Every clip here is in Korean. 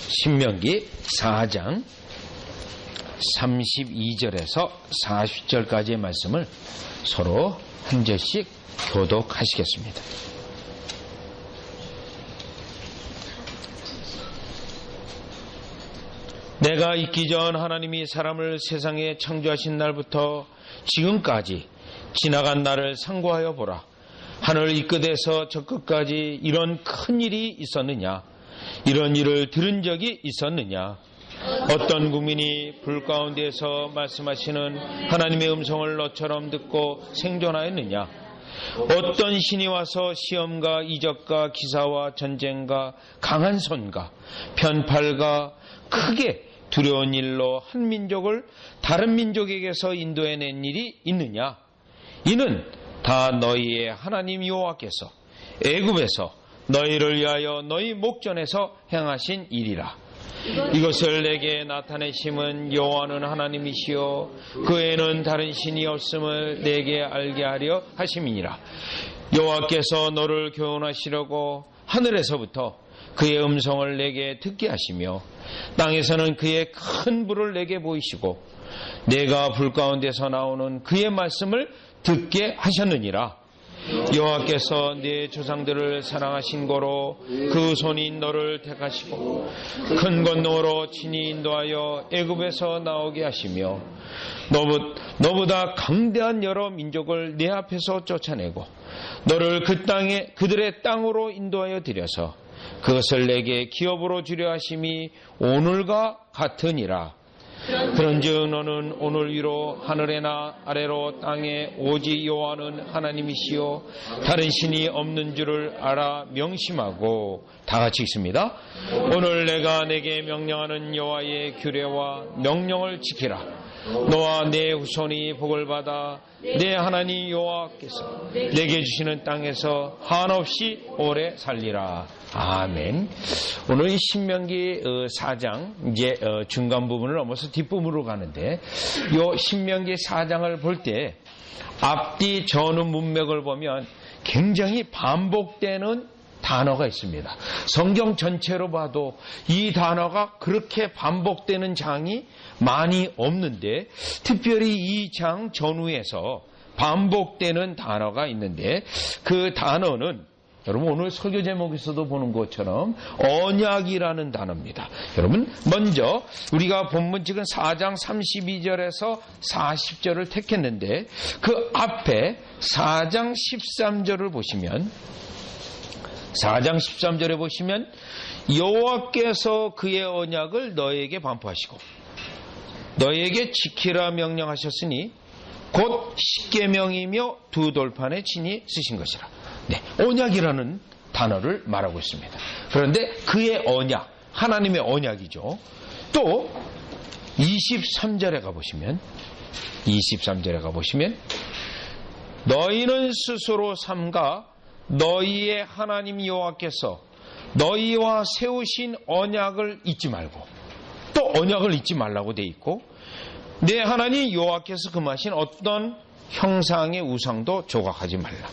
신명기 4장 32절에서 40절까지의 말씀을 서로 한 절씩 교독하시겠습니다. 내가 있기 전 하나님이 사람을 세상에 창조하신 날부터 지금까지 지나간 날을 상고하여 보라. 하늘 이 끝에서 저 끝까지 이런 큰 일이 있었느냐? 이런 일을 들은 적이 있었느냐? 어떤 국민이 불 가운데에서 말씀하시는 하나님의 음성을 너처럼 듣고 생존하였느냐? 어떤 신이 와서 시험과 이적과 기사와 전쟁과 강한 손과 편팔과 크게 두려운 일로 한 민족을 다른 민족에게서 인도해낸 일이 있느냐? 이는 다 너희의 하나님 여호와께서 애굽에서 너희를 위하여 너희 목전에서 행하신 일이라. 이것을 내게 나타내심은 여호와는 하나님이시요 그 외에는 다른 신이 없음을 내게 알게 하려 하심이니라. 여호와께서 너를 교훈하시려고 하늘에서부터 그의 음성을 내게 듣게 하시며 땅에서는 그의 큰 불을 내게 보이시고 내가 불 가운데서 나오는 그의 말씀을 듣게 하셨느니라. 여호와께서 네 조상들을 사랑하신 고로 그 손이 너를 택하시고 큰 건너로 친히 인도하여 애굽에서 나오게 하시며 너보다 강대한 여러 민족을 네 앞에서 쫓아내고 너를 그 땅에 그들의 땅으로 인도하여 들여서 그것을 내게 기업으로 주려 하심이 오늘과 같으니라. 그런즉 너는 오늘 위로 하늘에나 아래로 땅에 오직 여호와는 하나님이시요 다른 신이 없는 줄을 알아 명심하고. 다 같이 읽습니다. 오늘 내가 내게 명령하는 여호와의 규례와 명령을 지키라. 너와 내 후손이 복을 받아 내 하나님 여호와께서 내게 주시는 땅에서 한없이 오래 살리라. 아멘. 오늘 이 신명기 4장 이제 중간 부분을 넘어서 뒷부분으로 가는데 이 신명기 4장을 볼 때 앞뒤 전후 문맥을 보면 굉장히 반복되는 단어가 있습니다. 성경 전체로 봐도 이 단어가 그렇게 반복되는 장이 많이 없는데 특별히 이 장 전후에서 반복되는 단어가 있는데 그 단어는 여러분 오늘 설교 제목에서도 보는 것처럼 언약이라는 단어입니다. 여러분 먼저 우리가 본문 지금 4장 32절에서 40절을 택했는데 그 앞에 4장 13절을 보시면 4장 13절에 보시면 여호와께서 그의 언약을 너에게 반포하시고 너에게 지키라 명령하셨으니 곧 십계명이며 두 돌판에 친히 쓰신 것이라. 네, 언약이라는 단어를 말하고 있습니다. 그런데 그의 언약, 하나님의 언약이죠. 또 23절에 가보시면 너희는 스스로 삼가 너희의 하나님 여호와께서 너희와 세우신 언약을 잊지 말고, 또 언약을 잊지 말라고 돼 있고 내 하나님 여호와께서 금하신 어떤 형상의 우상도 조각하지 말라.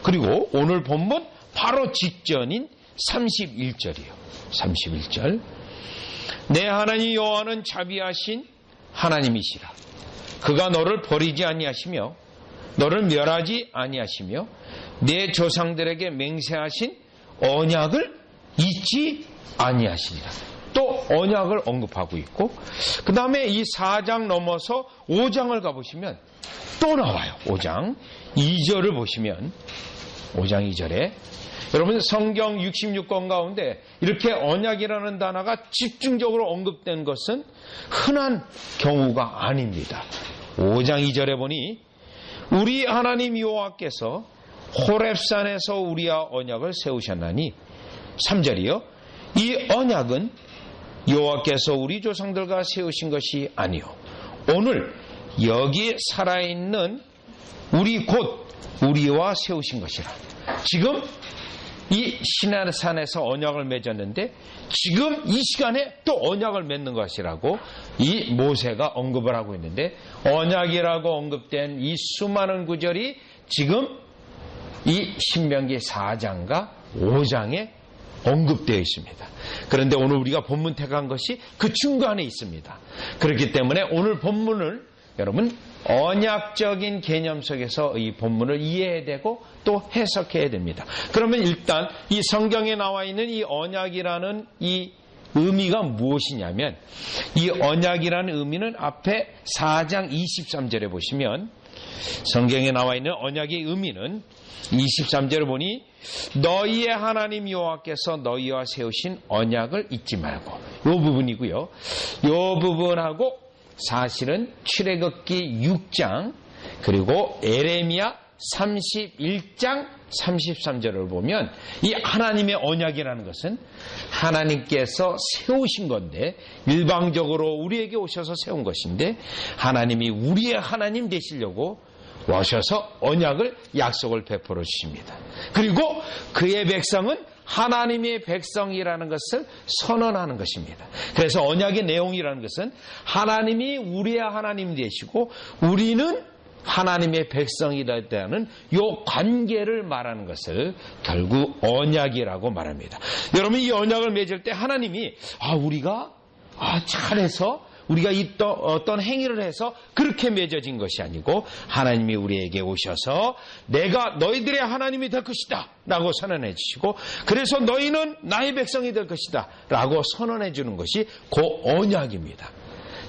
그리고 오늘 본문 바로 직전인 31절이에요. 31절. 내 하나님 여호와는 자비하신 하나님이시라. 그가 너를 버리지 아니하시며 너를 멸하지 아니하시며 내 조상들에게 맹세하신 언약을 잊지 아니하시리라. 또 언약을 언급하고 있고 그 다음에 이 4장 넘어서 5장을 가보시면 또 나와요. 5장 2절을 보시면 5장 2절에 여러분 성경 66권 가운데 이렇게 언약이라는 단어가 집중적으로 언급된 것은 흔한 경우가 아닙니다. 5장 2절에 보니 우리 하나님 여호와께서 호렙산에서 우리와 언약을 세우셨나니 3절이요. 이 언약은 여호와께서 우리 조상들과 세우신 것이 아니요 오늘 여기에 살아있는 우리 곧 우리와 세우신 것이라. 지금 이 시내산에서 언약을 맺었는데 지금 이 시간에 또 언약을 맺는 것이라고 이 모세가 언급을 하고 있는데 언약이라고 언급된 이 수많은 구절이 지금 이 신명기 4장과 5장에 언급되어 있습니다. 그런데 오늘 우리가 본문 택한 것이 그 중간에 있습니다. 그렇기 때문에 오늘 본문을 여러분 언약적인 개념 속에서 이 본문을 이해해야 되고 또 해석해야 됩니다. 그러면 일단 이 성경에 나와 있는 이 언약이라는 이 의미가 무엇이냐면, 이 언약이라는 의미는 앞에 4장 23절에 보시면 성경에 나와 있는 언약의 의미는 23절을 보니 너희의 하나님 여호와께서 너희와 세우신 언약을 잊지 말고, 이 부분이고요. 이 부분하고 사실은 출애굽기 6장 그리고 에레미야 31장 33절을 보면 이 하나님의 언약이라는 것은 하나님께서 세우신 건데, 일방적으로 우리에게 오셔서 세운 것인데, 하나님이 우리의 하나님 되시려고 오셔서 언약을, 약속을 베풀어 주십니다. 그리고 그의 백성은 하나님의 백성이라는 것을 선언하는 것입니다. 그래서 언약의 내용이라는 것은 하나님이 우리의 하나님 되시고 우리는 하나님의 백성이라는 이 관계를 말하는 것을 결국 언약이라고 말합니다. 여러분, 이 언약을 맺을 때 하나님이 우리가 잘해서 우리가 어떤 행위를 해서 그렇게 맺어진 것이 아니고, 하나님이 우리에게 오셔서 내가 너희들의 하나님이 될 것이다 라고 선언해 주시고, 그래서 너희는 나의 백성이 될 것이다 라고 선언해 주는 것이 그 언약입니다.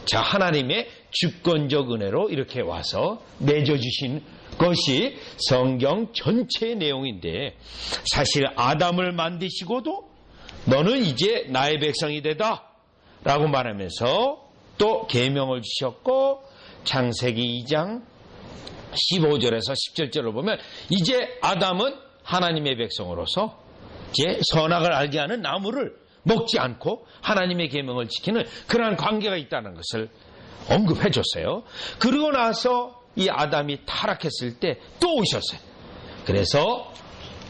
자, 하나님의 주권적 은혜로 이렇게 와서 맺어주신 것이 성경 전체의 내용인데, 사실 아담을 만드시고도 너는 이제 나의 백성이 되다 라고 말하면서 또 계명을 주셨고, 창세기 2장 15절에서 17절을 보면 이제 아담은 하나님의 백성으로서 이제 선악을 알게 하는 나무를 먹지 않고 하나님의 계명을 지키는 그러한 관계가 있다는 것을 언급해 줬어요. 그러고 나서 이 아담이 타락했을 때 또 오셨어요. 그래서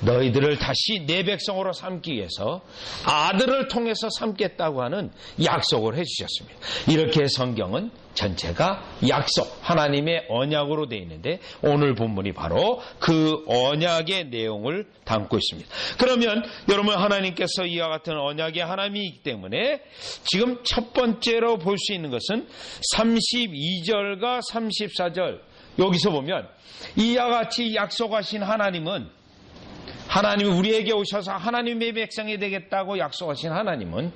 너희들을 다시 내 백성으로 삼기 위해서 아들을 통해서 삼겠다고 하는 약속을 해주셨습니다. 이렇게 성경은 전체가 약속, 하나님의 언약으로 되어 있는데, 오늘 본문이 바로 그 언약의 내용을 담고 있습니다. 그러면 여러분, 하나님께서 이와 같은 언약의 하나님이기 때문에 지금 첫 번째로 볼 수 있는 것은 32절과 34절, 여기서 보면 이와 같이 약속하신 하나님은, 하나님이 우리에게 오셔서 하나님의 백성이 되겠다고 약속하신 하나님은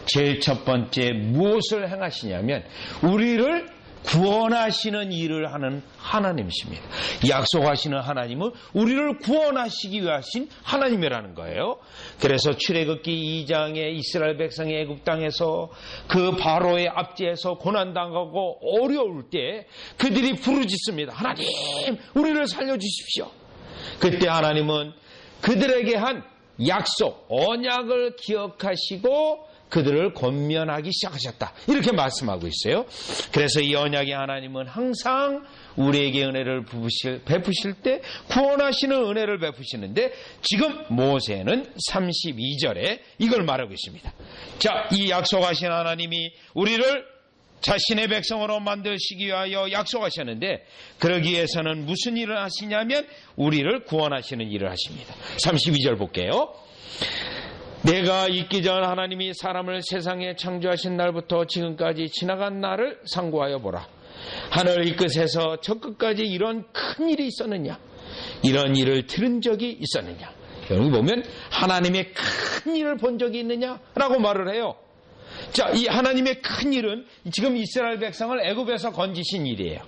제일 첫 번째 무엇을 행하시냐면 우리를 구원하시는 일을 하는 하나님이십니다. 약속하시는 하나님은 우리를 구원하시기 위해 하신 하나님이라는 거예요. 그래서 출애굽기 2장에 이스라엘 백성이 애굽 땅에서 그 바로의 압제에서 고난당하고 어려울 때 그들이 부르짖습니다. 하나님, 우리를 살려주십시오. 그때 하나님은 그들에게 한 약속, 언약을 기억하시고 그들을 권면하기 시작하셨다, 이렇게 말씀하고 있어요. 그래서 이 언약의 하나님은 항상 우리에게 은혜를 베푸실 때 구원하시는 은혜를 베푸시는데, 지금 모세는 32절에 이걸 말하고 있습니다. 자, 이 약속하신 하나님이 우리를 자신의 백성으로 만드시기 위하여 약속하셨는데, 그러기 위해서는 무슨 일을 하시냐면 우리를 구원하시는 일을 하십니다. 32절 볼게요. 내가 있기 전 하나님이 사람을 세상에 창조하신 날부터 지금까지 지나간 날을 상고하여 보라. 하늘 이 끝에서 저 끝까지 이런 큰 일이 있었느냐? 이런 일을 들은 적이 있었느냐? 여기 보면 하나님의 큰 일을 본 적이 있느냐라고 말을 해요. 자, 이 하나님의 큰 일은 지금 이스라엘 백성을 애굽에서 건지신 일이에요.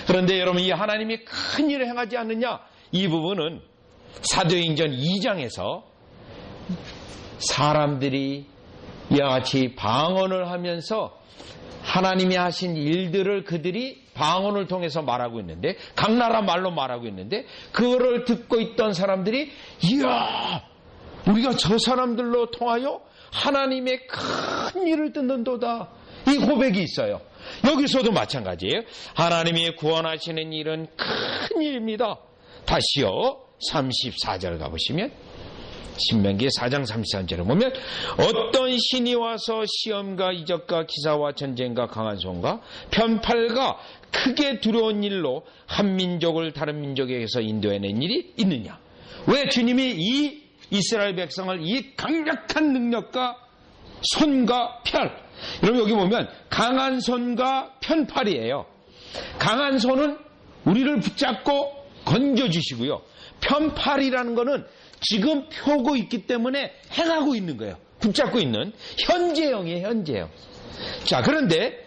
그런데 여러분, 이 하나님이 큰 일을 행하지 않느냐? 이 부분은 사도행전 2장에서 사람들이 이와 같이 방언을 하면서 하나님이 하신 일들을 그들이 방언을 통해서 말하고 있는데, 각 나라 말로 말하고 있는데, 그거를 듣고 있던 사람들이 이야, 우리가 저 사람들로 통하여 하나님의 큰 일을 듣는도다, 이 고백이 있어요. 여기서도 마찬가지예요. 하나님이 구원하시는 일은 큰 일입니다. 다시요, 34절 가보시면, 신명기 4장 33절을 보면 어떤 신이 와서 시험과 이적과 기사와 전쟁과 강한 손과 편팔과 크게 두려운 일로 한 민족을 다른 민족에게서 인도해낸 일이 있느냐? 왜 주님이 이 이스라엘 백성을 이 강력한 능력과 손과 펼. 여러분 여기 보면 강한 손과 편팔이에요. 강한 손은 우리를 붙잡고 건져주시고요. 편팔이라는 거는 지금 펴고 있기 때문에 행하고 있는 거예요. 붙잡고 있는 현재형이에요. 현재형. 자, 그런데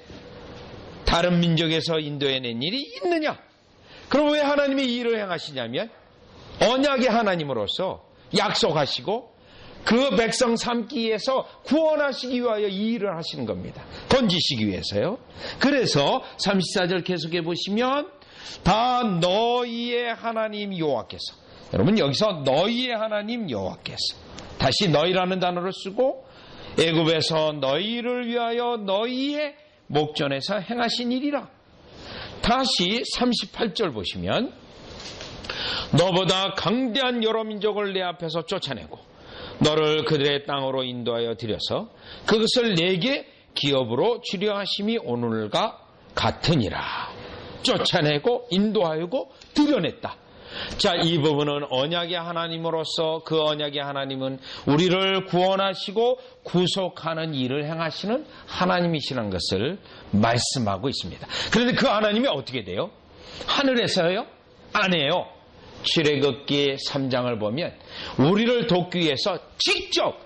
다른 민족에서 인도해낸 일이 있느냐? 그럼 왜 하나님이 이 일을 행하시냐면 언약의 하나님으로서 약속하시고 그 백성 삼기 위해서 구원하시기 위하여 이 일을 하시는 겁니다. 건지시기 위해서요. 그래서 34절 계속해 보시면 다 너희의 하나님 여호와께서, 여러분 여기서 너희의 하나님 여호와께서, 다시 너희라는 단어를 쓰고 애굽에서 너희를 위하여 너희의 목전에서 행하신 일이라. 다시 38절 보시면 너보다 강대한 여러 민족을 내 앞에서 쫓아내고 너를 그들의 땅으로 인도하여 들여서 그것을 내게 기업으로 주려 하심이 오늘과 같으니라. 쫓아내고 인도하고 들여냈다. 자, 이 부분은 언약의 하나님으로서 그 언약의 하나님은 우리를 구원하시고 구속하는 일을 행하시는 하나님이시라는 것을 말씀하고 있습니다. 그런데 그 하나님이 어떻게 돼요? 하늘에서요? 아니에요. 출애굽기 3장을 보면 우리를 돕기 위해서 직접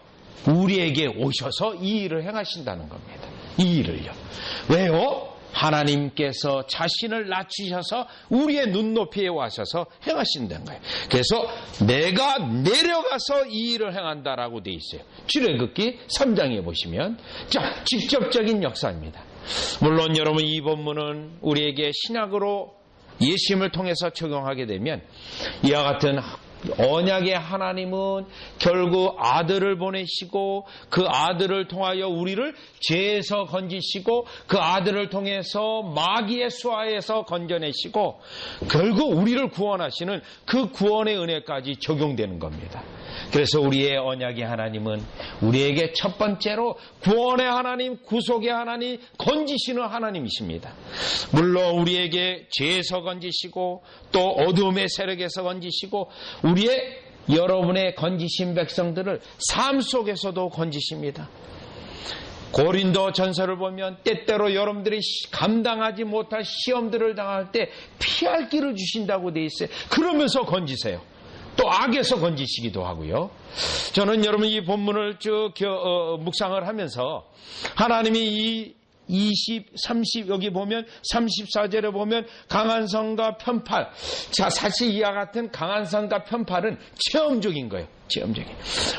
우리에게 오셔서 이 일을 행하신다는 겁니다. 이 일을요. 왜요? 하나님께서 자신을 낮추셔서 우리의 눈높이에 와셔서 행하신다는 거예요. 그래서 내가 내려가서 이 일을 행한다라고 되어 있어요. 출애굽기 3장에 보시면, 자, 직접적인 역사입니다. 물론 여러분 이 본문은 우리에게 신약으로 예수님을 통해서 적용하게 되면 이와 같은 언약의 하나님은 결국 아들을 보내시고 그 아들을 통하여 우리를 죄에서 건지시고 그 아들을 통해서 마귀의 수하에서 건져내시고 결국 우리를 구원하시는 그 구원의 은혜까지 적용되는 겁니다. 그래서 우리의 언약의 하나님은 우리에게 첫 번째로 구원의 하나님, 구속의 하나님, 건지시는 하나님이십니다. 물론 우리에게 죄에서 건지시고 또 어둠의 세력에서 건지시고 우리의 여러분의 건지신 백성들을 삶 속에서도 건지십니다. 고린도 전서를 보면 때때로 여러분들이 감당하지 못할 시험들을 당할 때 피할 길을 주신다고 돼 있어요. 그러면서 건지세요. 또 악에서 건지시기도 하고요. 저는 여러분 이 본문을 쭉 묵상을 하면서 하나님이 이 20, 30 여기 보면 34절에 보면 강한 선과 편팔. 자, 사실 이와 같은 강한 선과 편팔은 체험적인 거예요. 체험적인.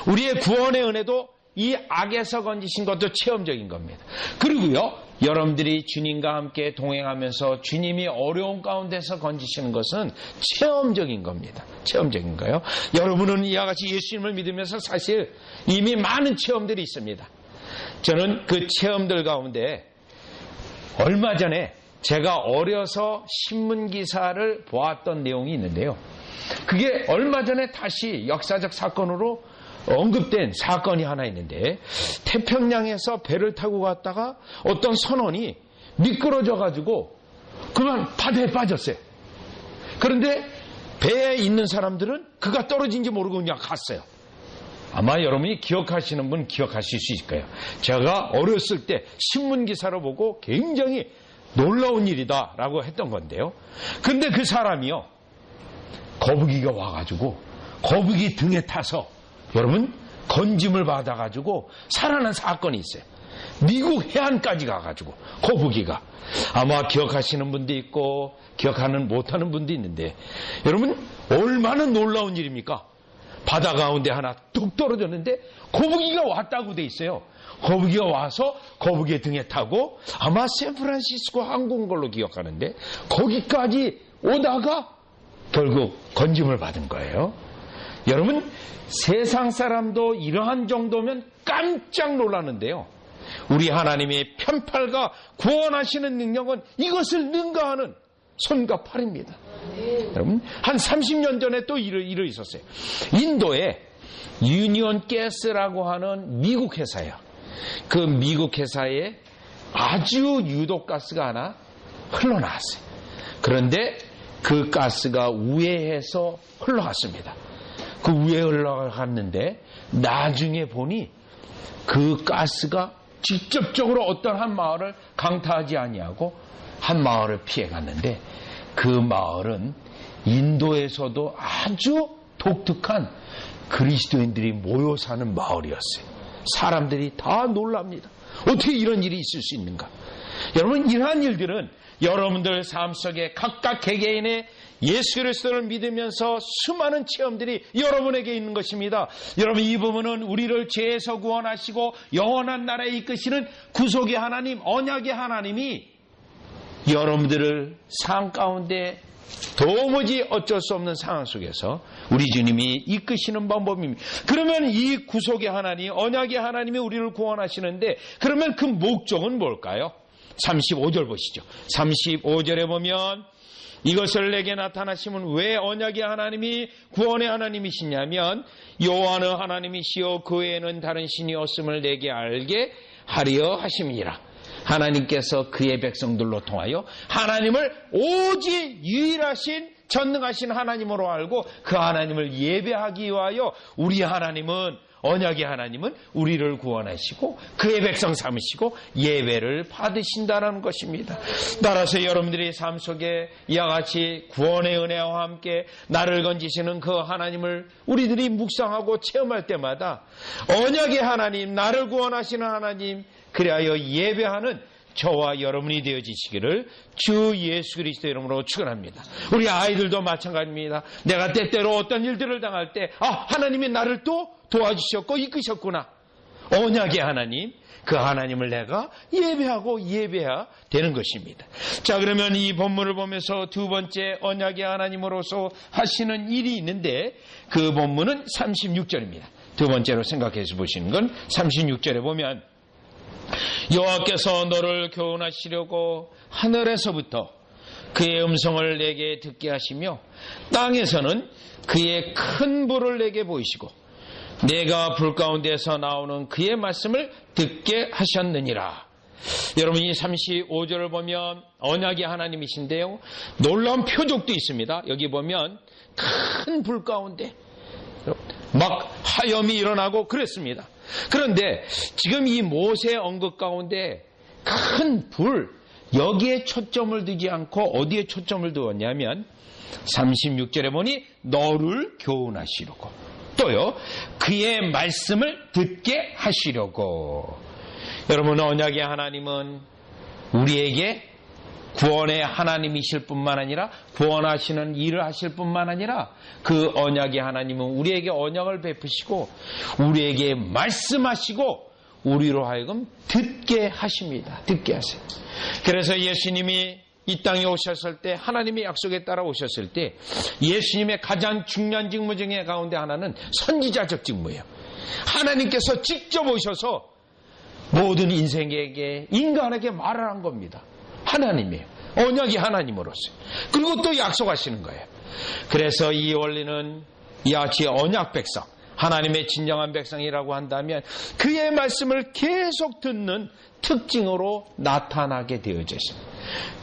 우리의 구원의 은혜도 이 악에서 건지신 것도 체험적인 겁니다. 그리고요, 여러분들이 주님과 함께 동행하면서 주님이 어려운 가운데서 건지시는 것은 체험적인 겁니다. 체험적인 거예요. 여러분은 이와 같이 예수님을 믿으면서 사실 이미 많은 체험들이 있습니다. 저는 그 체험들 가운데 얼마 전에 제가 어려서 신문기사를 보았던 내용이 있는데요. 그게 얼마 전에 다시 역사적 사건으로 언급된 사건이 하나 있는데, 태평양에서 배를 타고 갔다가 어떤 선원이 미끄러져가지고 그만 바다에 빠졌어요. 그런데 배에 있는 사람들은 그가 떨어진지 모르고 그냥 갔어요. 아마 여러분이 기억하시는 분 기억하실 수 있을 거예요. 제가 어렸을 때 신문기사로 보고 굉장히 놀라운 일이다라고 했던 건데요. 근데 그 사람이요, 거북이가 와가지고 거북이 등에 타서 여러분 건짐을 받아가지고 살아난 사건이 있어요. 미국 해안까지 가가지고 거북이가, 아마 기억하시는 분도 있고 기억하는 못하는 분도 있는데, 여러분 얼마나 놀라운 일입니까? 바다 가운데 하나 뚝 떨어졌는데 거북이가 왔다고 돼 있어요. 거북이가 와서 거북이 등에 타고 아마 샌프란시스코 항공 걸로 기억하는데 거기까지 오다가 결국 건짐을 받은 거예요. 여러분 세상 사람도 이러한 정도면 깜짝 놀라는데요. 우리 하나님의 편팔과 구원하시는 능력은 이것을 능가하는 손과 팔입니다. 여러분 한 30년 전에 또 일이 있었어요. 인도에 유니온 가스라고 하는 미국 회사예요. 그 미국 회사에 아주 유독 가스가 하나 흘러나왔어요. 그런데 그 가스가 우회해서 흘러갔습니다. 그 위에 올라갔는데 나중에 보니 그 가스가 직접적으로 어떤 한 마을을 강타하지 아니하고 한 마을을 피해 갔는데 그 마을은 인도에서도 아주 독특한 그리스도인들이 모여 사는 마을이었어요. 사람들이 다 놀랍니다. 어떻게 이런 일이 있을 수 있는가? 여러분, 이러한 일들은 여러분들 삶 속에 각각 개개인의 예수 그리스도를 믿으면서 수많은 체험들이 여러분에게 있는 것입니다. 여러분, 이 부분은 우리를 죄에서 구원하시고 영원한 나라에 이끄시는 구속의 하나님, 언약의 하나님이 여러분들을 삶 가운데 도무지 어쩔 수 없는 상황 속에서 우리 주님이 이끄시는 방법입니다. 그러면 이 구속의 하나님, 언약의 하나님이 우리를 구원하시는데 그러면 그 목적은 뭘까요? 35절 보시죠. 35절에 보면 이것을 내게 나타나심은 왜 언약의 하나님이 구원의 하나님이시냐면 여호와는 하나님이시요 그 외에는 다른 신이 없음을 내게 알게 하려 하심이라. 하나님께서 그의 백성들로 통하여 하나님을 오직 유일하신 전능하신 하나님으로 알고 그 하나님을 예배하기 위하여 우리 하나님은 언약의 하나님은 우리를 구원하시고 그의 백성 삼으시고 예배를 받으신다는 것입니다. 따라서 여러분들의 삶 속에 이와 같이 구원의 은혜와 함께 나를 건지시는 그 하나님을 우리들이 묵상하고 체험할 때마다 언약의 하나님, 나를 구원하시는 하나님, 그리하여 예배하는 저와 여러분이 되어지시기를 주 예수 그리스도 이름으로 축원합니다. 우리 아이들도 마찬가지입니다. 내가 때때로 어떤 일들을 당할 때 하나님이 나를 또 도와주셨고 이끄셨구나. 언약의 하나님, 그 하나님을 내가 예배해야 되는 것입니다. 자, 그러면 이 본문을 보면서 두 번째 언약의 하나님으로서 하시는 일이 있는데 그 본문은 36절입니다. 두 번째로 생각해서 보시는 건 36절에 보면 여호와께서 너를 교훈하시려고 하늘에서부터 그의 음성을 내게 듣게 하시며 땅에서는 그의 큰 불을 내게 보이시고 내가 불 가운데서 나오는 그의 말씀을 듣게 하셨느니라. 여러분, 이 35절을 보면 언약의 하나님이신데요, 놀라운 표적도 있습니다. 여기 보면 큰 불 가운데 막 화염이 일어나고 그랬습니다. 그런데 지금 이 모세 언급 가운데 큰 불, 여기에 초점을 두지 않고 어디에 초점을 두었냐면 36절에 보니 너를 교훈하시려고, 또요 그의 말씀을 듣게 하시려고. 여러분, 언약의 하나님은 우리에게 구원의 하나님이실 뿐만 아니라 구원하시는 일을 하실 뿐만 아니라 그 언약의 하나님은 우리에게 언약을 베푸시고 우리에게 말씀하시고 우리로 하여금 듣게 하십니다. 듣게 하세요. 그래서 예수님이 이 땅에 오셨을 때, 하나님의 약속에 따라 오셨을 때 예수님의 가장 중요한 직무 중에 가운데 하나는 선지자적 직무예요. 하나님께서 직접 오셔서 모든 인생에게, 인간에게 말을 한 겁니다. 하나님이에요. 언약이 하나님으로서. 그리고 또 약속하시는 거예요. 그래서 이 원리는 이같이 언약 백성, 하나님의 진정한 백성이라고 한다면 그의 말씀을 계속 듣는 특징으로 나타나게 되어져 있습니다.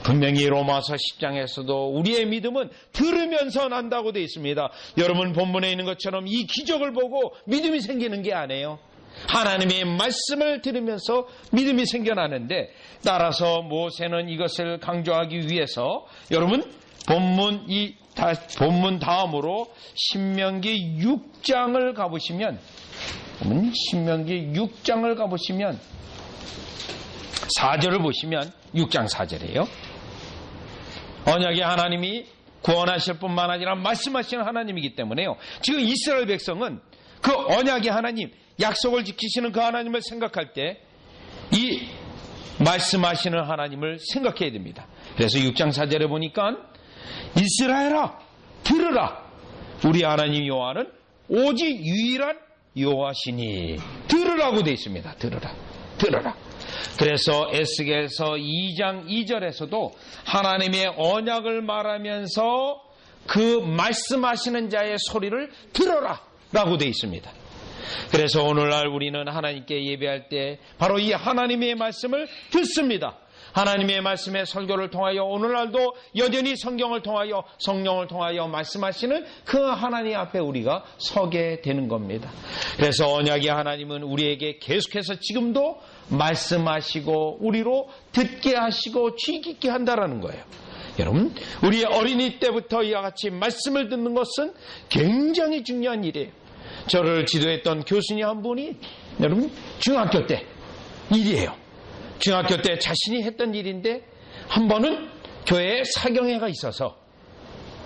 분명히 로마서 10장에서도 우리의 믿음은 들으면서 난다고 되어 있습니다. 여러분, 본문에 있는 것처럼 이 기적을 보고 믿음이 생기는 게 아니에요. 하나님의 말씀을 들으면서 믿음이 생겨나는데, 따라서 모세는 이것을 강조하기 위해서 여러분 본문 다음으로 신명기 6장을 가보시면, 신명기 6장을 가보시면 4절을 보시면 6장 4절이에요. 언약의 하나님이 구원하실 뿐만 아니라 말씀하시는 하나님이기 때문에요. 지금 이스라엘 백성은 그 언약의 하나님, 약속을 지키시는 그 하나님을 생각할 때 이 말씀하시는 하나님을 생각해야 됩니다. 그래서 6장 4절에 보니까 이스라엘아 들으라, 우리 하나님 여호와는 오직 유일한 여호와시니. 들으라고 되어 있습니다. 들으라. 그래서 에스겔서 2장 2절에서도 하나님의 언약을 말하면서 그 말씀하시는 자의 소리를 들어라 라고 되어 있습니다. 그래서 오늘날 우리는 하나님께 예배할 때 바로 이 하나님의 말씀을 듣습니다. 하나님의 말씀의 설교를 통하여 오늘날도 여전히 성경을 통하여 성령을 통하여 말씀하시는 그 하나님 앞에 우리가 서게 되는 겁니다. 그래서 언약의 하나님은 우리에게 계속해서 지금도 말씀하시고 우리로 듣게 하시고 귀 깊게 한다라는 거예요. 여러분, 우리의 어린이 때부터 이와 같이 말씀을 듣는 것은 굉장히 중요한 일이에요. 저를 지도했던 교수님 한 분이 여러분 중학교 때 일이에요. 중학교 때 자신이 했던 일인데 한 번은 교회에 사경회가 있어서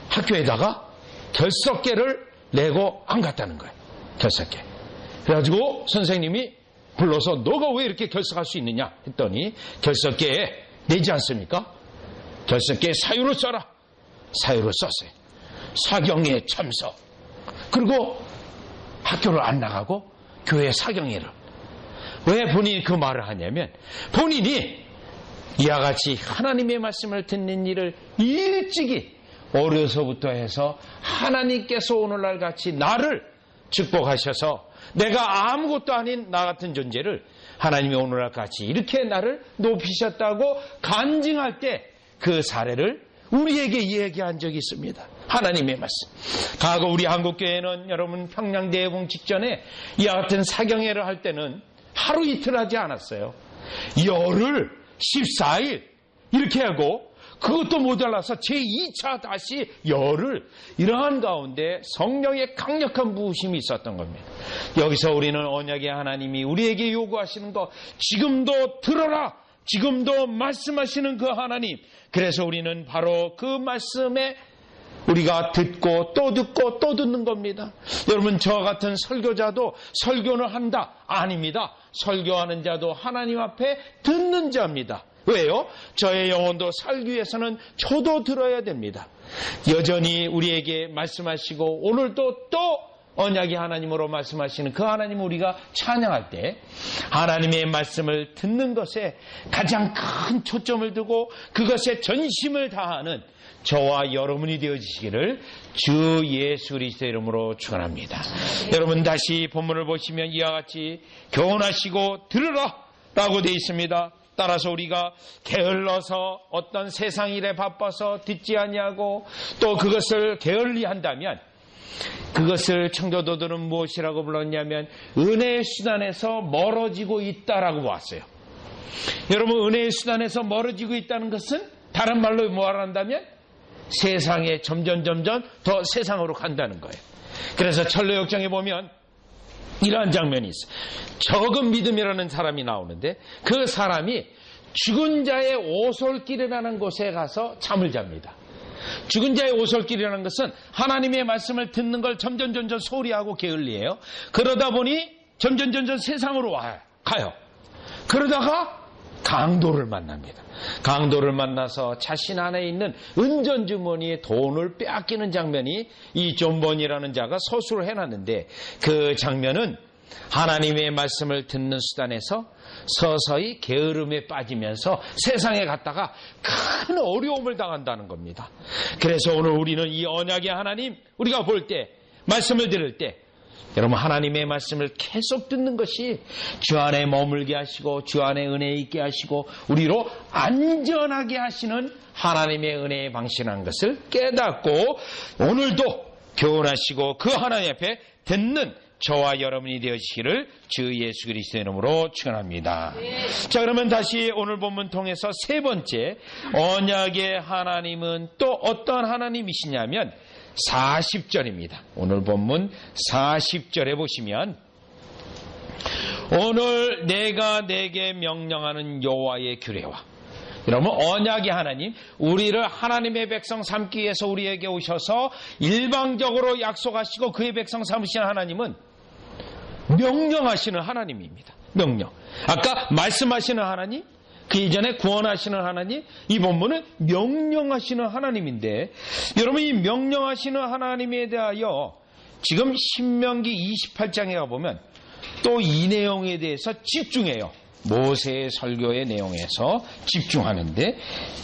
학교에다가 결석계를 내고 안 갔다는 거예요. 결석계. 그래가지고 선생님이 불러서 너가 왜 이렇게 결석할 수 있느냐 했더니 결석계에 내지 않습니까? 결석계에 사유를 써라. 사유를 썼어요. 사경회 참석. 그리고 학교를 안 나가고 교회 사경회를. 왜 본인이 그 말을 하냐면 본인이 이와 같이 하나님의 말씀을 듣는 일을 일찍이 어려서부터 해서 하나님께서 오늘날 같이 나를 축복하셔서 내가 아무것도 아닌 나 같은 존재를 하나님이 오늘날 같이 이렇게 나를 높이셨다고 간증할 때 그 사례를 우리에게 얘기한 적이 있습니다. 하나님의 말씀. 과거 우리 한국교회는 여러분 평양대회공 직전에 이와 같은 사경회를 할 때는 하루 이틀 하지 않았어요. 열흘, 14일 이렇게 하고 그것도 모자라서 제2차 다시 열흘 이러한 가운데 성령의 강력한 부으심이 있었던 겁니다. 여기서 우리는 언약의 하나님이 우리에게 요구하시는 거 지금도 들어라. 지금도 말씀하시는 그 하나님. 그래서 우리는 바로 그 말씀에 우리가 듣고 또 듣는 겁니다. 여러분 저와 같은 설교자도 설교는 한다? 아닙니다. 설교하는 자도 하나님 앞에 듣는 자입니다. 왜요? 저의 영혼도 살기 위해서는 저도 들어야 됩니다. 여전히 우리에게 말씀하시고 오늘도 또 언약의 하나님으로 말씀하시는 그 하나님을 우리가 찬양할 때 하나님의 말씀을 듣는 것에 가장 큰 초점을 두고 그것에 전심을 다하는 저와 여러분이 되어지시기를 주 예수 그리스도의 이름으로 축원합니다. 여러분 다시 본문을 보시면 이와 같이 교훈하시고 들으라 라고 되어 있습니다. 따라서 우리가 게을러서 어떤 세상 일에 바빠서 듣지 아니하고 또 그것을 게을리한다면 그것을 청교도들은 무엇이라고 불렀냐면 은혜의 수단에서 멀어지고 있다라고 보았어요. 여러분 은혜의 수단에서 멀어지고 있다는 것은 다른 말로 뭐한다면 세상에 점점 더 세상으로 간다는 거예요. 그래서 철로역정에 보면 이러한 장면이 있어요. 적은 믿음이라는 사람이 나오는데 그 사람이 죽은 자의 오솔길이라는 곳에 가서 잠을 잡니다. 죽은 자의 오솔길이라는 것은 하나님의 말씀을 듣는 걸 점점 소홀히 하고 게을리해요. 그러다 보니 점점 세상으로 가요. 그러다가 강도를 만납니다. 강도를 만나서 자신 안에 있는 은전주머니에 돈을 빼앗기는 장면이 이 존 번이라는 자가 서술을 해놨는데 그 장면은 하나님의 말씀을 듣는 수단에서 서서히 게으름에 빠지면서 세상에 갔다가 큰 어려움을 당한다는 겁니다. 그래서 오늘 우리는 이 언약의 하나님 우리가 볼 때 말씀을 들을 때 여러분 하나님의 말씀을 계속 듣는 것이 주 안에 머물게 하시고 주 안에 은혜 있게 하시고 우리로 안전하게 하시는 하나님의 은혜의 방식이라는 것을 깨닫고 오늘도 교훈하시고 그 하나님 앞에 듣는 저와 여러분이 되어지기를 주 예수 그리스도의 이름으로 축원합니다. 자, 그러면 다시 오늘 본문 통해서 세 번째 언약의 하나님은 또 어떤 하나님이시냐면 40절입니다. 오늘 본문 40절에 보시면 오늘 내가 내게 명령하는 여호와의 규례와 여러분 언약의 하나님 우리를 하나님의 백성 삼기 위해서 우리에게 오셔서 일방적으로 약속하시고 그의 백성 삼으시는 하나님은 명령하시는 하나님입니다. 명령. 아까 말씀하시는 하나님 그 이전에 구원하시는 하나님 이 본문은 명령하시는 하나님인데 여러분 이 명령하시는 하나님에 대하여 지금 신명기 28장에 가보면 또 이 내용에 대해서 집중해요. 모세의 설교의 내용에서 집중하는데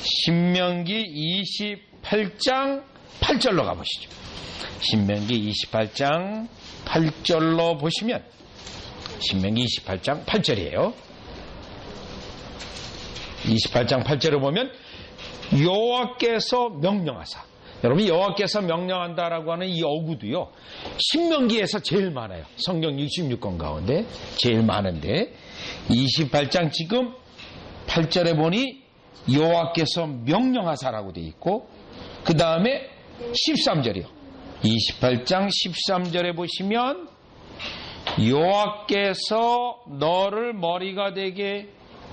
신명기 28장 8절로 가보시죠. 신명기 28장 8절로 보시면 신명기 28장 8절이에요. 28장 8절에 보면 여호와께서 명령하사. 여러분 여호와께서 명령한다라고 하는 이 어구도요. 신명기에서 제일 많아요. 성경 66권 가운데 제일 많은데 28장 지금 8절에 보니 여호와께서 명령하사라고 되어 있고 그 다음에 13절이요. 28장 13절에 보시면 여호와께서 너를 머리가 되게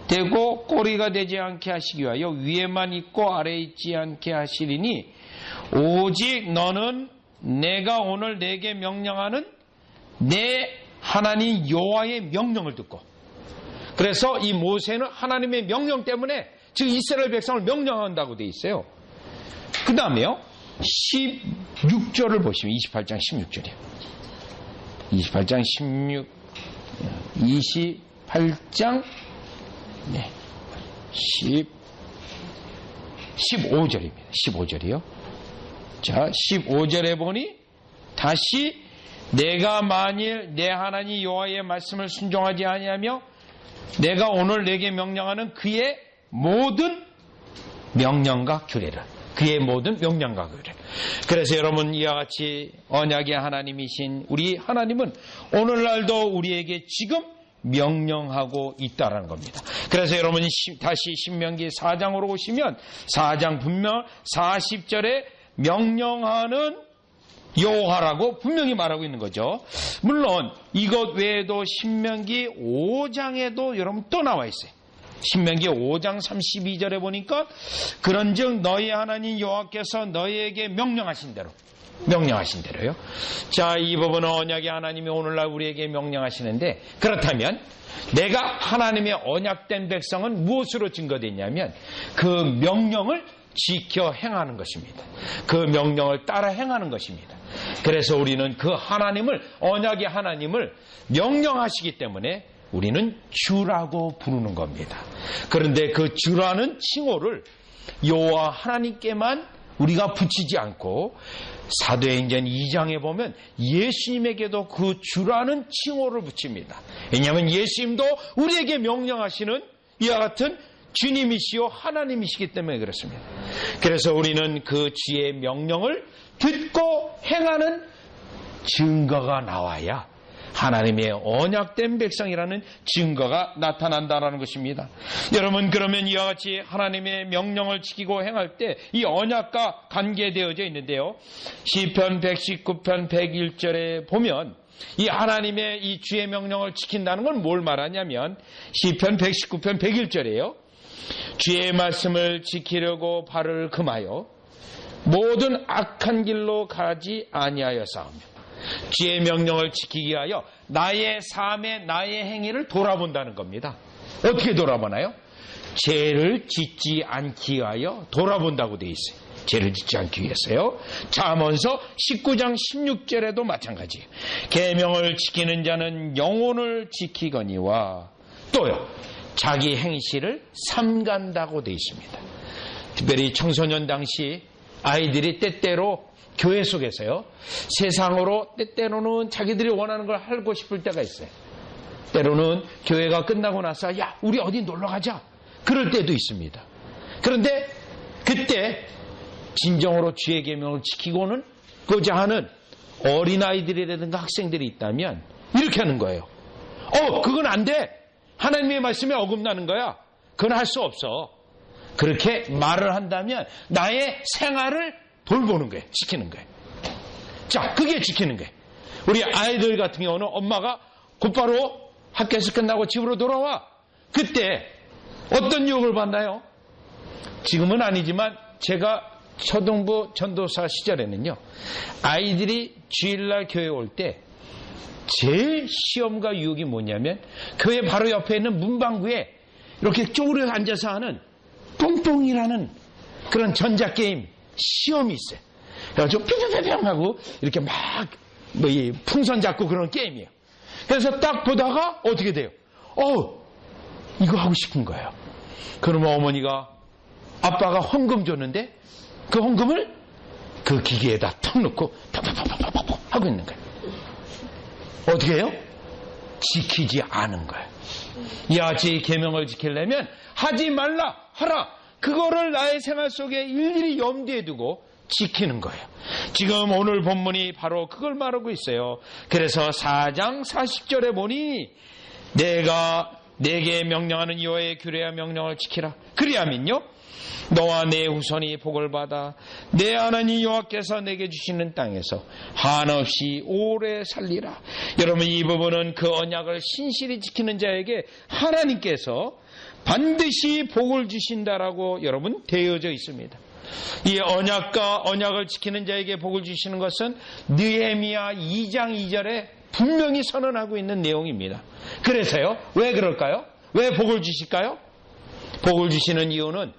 되고 꼬리가 되지 않게 하시기 위하여 위에만 있고 아래에 있지 않게 하시리니 오직 너는 내가 오늘 내게 명령하는 내 하나님 여호와의 명령을 듣고. 그래서 이 모세는 하나님의 명령 때문에 지금 이스라엘 백성을 명령한다고 되어 있어요. 그 다음에요 16절을 보시면 28장 16절이에요. 28장 28장 15절입니다. 15절이요. 자, 15절에 보니 다시 내가 만일 내 하나님 여호와의 말씀을 순종하지 아니하며 내가 오늘 내게 명령하는 그의 모든 명령과 규례를 그의 모든 명령과 규례를. 그래서 여러분 이와 같이 언약의 하나님이신 우리 하나님은 오늘날도 우리에게 지금 명령하고 있다라는 겁니다. 그래서 여러분 다시 신명기 4장으로 오시면 4장 분명 40절에 명령하는 여호와라고 분명히 말하고 있는 거죠. 물론 이것 외에도 신명기 5장에도 여러분 또 나와 있어요. 신명기 5장 32절에 보니까 그런즉 너희 하나님 여호와께서 너희에게 명령하신 대로요. 자, 이 부분은 언약의 하나님이 오늘날 우리에게 명령하시는데 그렇다면 내가 하나님의 언약된 백성은 무엇으로 증거됐냐면 그 명령을 지켜 행하는 것입니다. 그 명령을 따라 행하는 것입니다. 그래서 우리는 그 하나님을 언약의 하나님을 명령하시기 때문에 우리는 주라고 부르는 겁니다. 그런데 그 주라는 칭호를 여호와 하나님께만 우리가 붙이지 않고 사도행전 2장에 보면 예수님에게도 그 주라는 칭호를 붙입니다. 왜냐하면 예수님도 우리에게 명령하시는 이와 같은 주님이시요 하나님이시기 때문에 그렇습니다. 그래서 우리는 그 주의 명령을 듣고 행하는 증거가 나와야 하나님의 언약된 백성이라는 증거가 나타난다는 것입니다. 여러분 그러면 이와 같이 하나님의 명령을 지키고 행할 때 이 언약과 관계되어져 있는데요. 시편 119편 101절에 보면 이 하나님의 이 주의 명령을 지킨다는 건 뭘 말하냐면 시편 119편 101절이에요. 주의 말씀을 지키려고 발을 금하여 모든 악한 길로 가지 아니하여 싸우며 주의 명령을 지키기 위하여 나의 삶에 나의 행위를 돌아본다는 겁니다. 어떻게 돌아보나요? 죄를 짓지 않기 위하여 돌아본다고 되어 있어요. 죄를 짓지 않기 위해서요. 잠언서 19장 16절에도 마찬가지예요. 계명을 지키는 자는 영혼을 지키거니와 또요 자기 행실을 삼간다고 되어 있습니다. 특별히 청소년 당시 아이들이 때때로 교회 속에서요 세상으로 때때로는 자기들이 원하는 걸 하고 싶을 때가 있어요. 때로는 교회가 끝나고 나서 야 우리 어디 놀러 가자 그럴 때도 있습니다. 그런데 그때 진정으로 주의 계명을 지키고는 고자 하는 어린아이들이라든가 학생들이 있다면 이렇게 하는 거예요. 그건 안 돼. 하나님의 말씀에 어긋나는 거야. 그건 할 수 없어. 그렇게 말을 한다면 나의 생활을 돌보는 거예요. 지키는 거예요. 자, 그게 지키는 거예요. 우리 아이들 같은 경우는 엄마가 곧바로 학교에서 끝나고 집으로 돌아와. 그때 어떤 유혹을 받나요? 지금은 아니지만 제가 초등부 전도사 시절에는요. 아이들이 주일날 교회 올 때 제일 시험과 유혹이 뭐냐면 교회 바로 옆에 있는 문방구에 이렇게 쪼그려 앉아서 하는 뽕뽕이라는 그런 전자게임 시험이 있어요. 그래가지고 뿅뿅뿅뿅 하고 이렇게 막 이 풍선 잡고 그런 게임이에요. 그래서 딱 보다가 어떻게 돼요? 이거 하고 싶은 거예요. 그러면 어머니가 아빠가 헌금 줬는데 그 헌금을 그 기계에다 턱 넣고 팍팍팍팍팍 하고 있는 거예요. 어떻게 해요? 지키지 않은 거예요. 야, 제 계명을 지키려면 하지 말라, 하라. 그거를 나의 생활 속에 일일이 염두에 두고 지키는 거예요. 지금 오늘 본문이 바로 그걸 말하고 있어요. 그래서 4장 40절에 보니 내가 내게 명령하는 여호와의 규례와 명령을 지키라. 그리하면요 너와 내 후손이 복을 받아 내 하나님 여호와께서 내게 주시는 땅에서 한없이 오래 살리라. 여러분, 이 부분은 그 언약을 신실히 지키는 자에게 하나님께서 반드시 복을 주신다라고 여러분 되어져 있습니다. 이 언약을 지키는 자에게 복을 주시는 것은 느헤미야 2장 2절에 분명히 선언하고 있는 내용입니다. 그래서요, 왜 그럴까요? 왜 복을 주실까요? 복을 주시는 이유는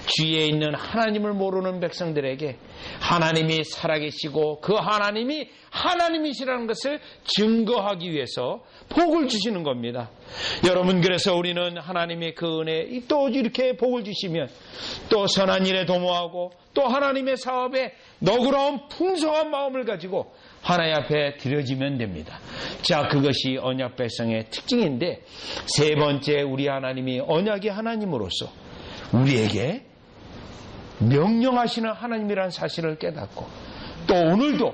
주위에 있는 하나님을 모르는 백성들에게 하나님이 살아계시고 그 하나님이 하나님이시라는 것을 증거하기 위해서 복을 주시는 겁니다. 여러분, 그래서 우리는 하나님의 그 은혜, 또 이렇게 복을 주시면 또 선한 일에 도모하고 또 하나님의 사업에 너그러운 풍성한 마음을 가지고 하나님 앞에 드려지면 됩니다. 자, 그것이 언약 백성의 특징인데, 세 번째, 우리 하나님이 언약의 하나님으로서 우리에게 명령하시는 하나님이라는 사실을 깨닫고, 또 오늘도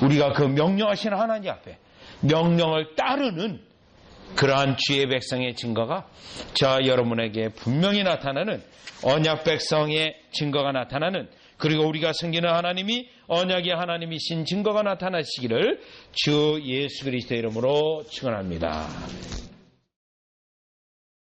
우리가 그 명령하시는 하나님 앞에 명령을 따르는 그러한 주의 백성의 증거가 저 여러분에게 분명히 나타나는, 언약 백성의 증거가 나타나는, 그리고 우리가 섬기는 하나님이 언약의 하나님이신 증거가 나타나시기를 주 예수 그리스도의 이름으로 축원합니다.